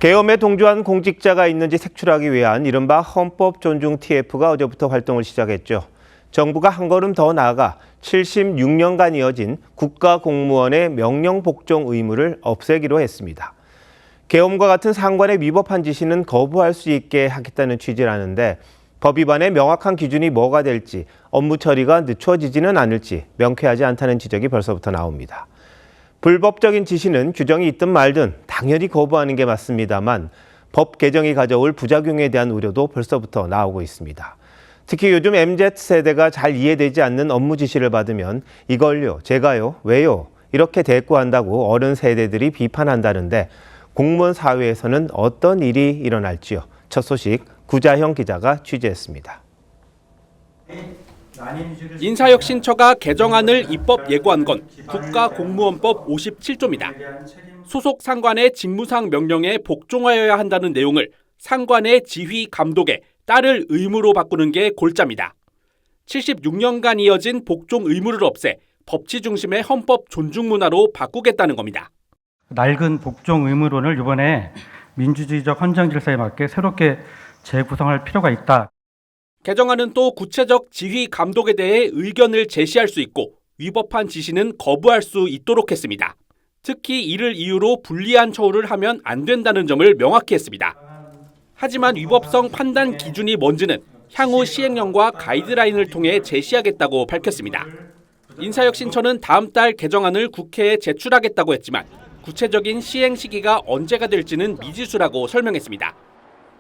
계엄에 동조한 공직자가 있는지 색출하기 위한 이른바 헌법 존중 TF가 어제부터 활동을 시작했죠. 정부가 한 걸음 더 나아가 76년간 이어진 국가공무원의 명령 복종 의무를 없애기로 했습니다. 계엄과 같은 상관에 위법한 지시는 거부할 수 있게 하겠다는 취지라는데 법 위반의 명확한 기준이 뭐가 될지, 업무 처리가 늦춰지지는 않을지 명쾌하지 않다는 지적이 벌써부터 나옵니다. 불법적인 지시는 규정이 있든 말든 당연히 거부하는 게 맞습니다만 법 개정이 가져올 부작용에 대한 우려도 벌써부터 나오고 있습니다. 특히 요즘 MZ세대가 잘 이해되지 않는 업무 지시를 받으면 이걸요, 제가요, 왜요? 이렇게 대꾸한다고 어른 세대들이 비판한다는데 공무원 사회에서는 어떤 일이 일어날지요? 첫 소식 구자형 기자가 취재했습니다. 인사혁신처가 개정안을 입법 예고한 건 국가공무원법 57조입니다. 소속 상관의 직무상 명령에 복종하여야 한다는 내용을 상관의 지휘 감독에 따를 의무로 바꾸는 게 골자입니다. 76년간 이어진 복종 의무를 없애 법치 중심의 헌법 존중 문화로 바꾸겠다는 겁니다. 낡은 복종 의무론을 이번에 민주주의적 헌정 질서에 맞게 새롭게 재구성할 필요가 있다. 개정안은 또 구체적 지휘 감독에 대해 의견을 제시할 수 있고 위법한 지시는 거부할 수 있도록 했습니다. 특히 이를 이유로 불리한 처우를 하면 안 된다는 점을 명확히 했습니다. 하지만 위법성 판단 기준이 뭔지는 향후 시행령과 가이드라인을 통해 제시하겠다고 밝혔습니다. 인사혁신처는 다음 달 개정안을 국회에 제출하겠다고 했지만 구체적인 시행 시기가 언제가 될지는 미지수라고 설명했습니다.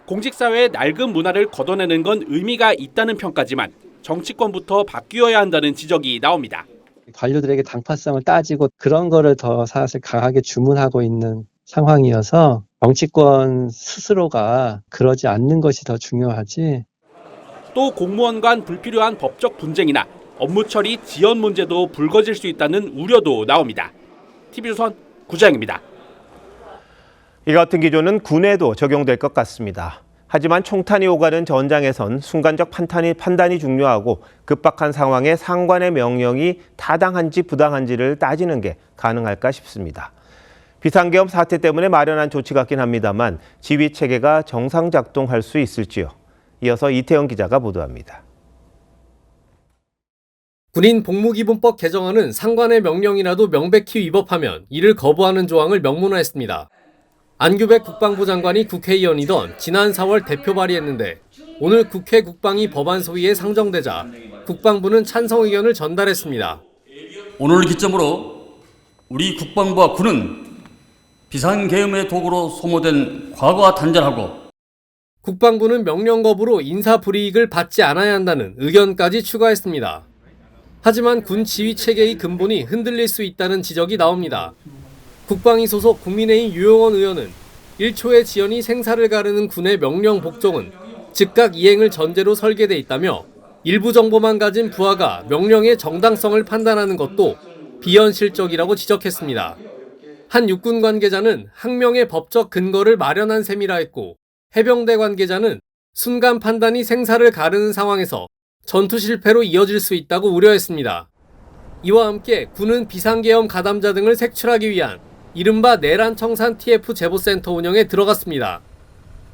공직사회의 낡은 문화를 걷어내는 건 의미가 있다는 평가지만 정치권부터 바뀌어야 한다는 지적이 나옵니다. 관료들에게 당파성을 따지고 그런 거를 더 사실 강하게 주문하고 있는 상황이어서 정치권 스스로가 그러지 않는 것이 더 중요하지. 또 공무원 간 불필요한 법적 분쟁이나 업무 처리 지연 문제도 불거질 수 있다는 우려도 나옵니다. TV조선 구자영입니다. 이 같은 기조는 군에도 적용될 것 같습니다. 하지만 총탄이 오가는 전장에선 순간적 판단이 중요하고 급박한 상황에 상관의 명령이 타당한지 부당한지를 따지는 게 가능할까 싶습니다. 비상계엄 사태 때문에 마련한 조치 같긴 합니다만 지휘 체계가 정상 작동할 수 있을지요? 이어서 이태영 기자가 보도합니다. 군인 복무기본법 개정안은 상관의 명령이라도 명백히 위법하면 이를 거부하는 조항을 명문화했습니다. 안규백 국방부 장관이 국회의원이던 지난 4월 대표 발의했는데 오늘 국회 국방위 법안 소위에 상정되자 국방부는 찬성 의견을 전달했습니다. 오늘 기점으로 우리 국방부와 군은 비상계엄의 도구로 소모된 과거와 단절하고 국방부는 명령 거부로 인사 불이익을 받지 않아야 한다는 의견까지 추가했습니다. 하지만 군 지휘 체계의 근본이 흔들릴 수 있다는 지적이 나옵니다. 국방위 소속 국민의힘 유영원 의원은 1초의 지연이 생사를 가르는 군의 명령 복종은 즉각 이행을 전제로 설계돼 있다며 일부 정보만 가진 부하가 명령의 정당성을 판단하는 것도 비현실적이라고 지적했습니다. 한 육군 관계자는 항명의 법적 근거를 마련한 셈이라 했고 해병대 관계자는 순간 판단이 생사를 가르는 상황에서 전투 실패로 이어질 수 있다고 우려했습니다. 이와 함께 군은 비상계엄 가담자 등을 색출하기 위한 이른바 내란 청산 TF 제보센터 운영에 들어갔습니다.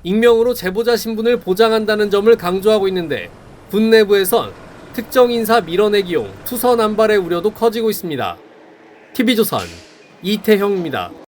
익명으로 제보자 신분을 보장한다는 점을 강조하고 있는데 군 내부에선 특정 인사 밀어내기용 투서 남발의 우려도 커지고 있습니다. TV조선 이태형입니다.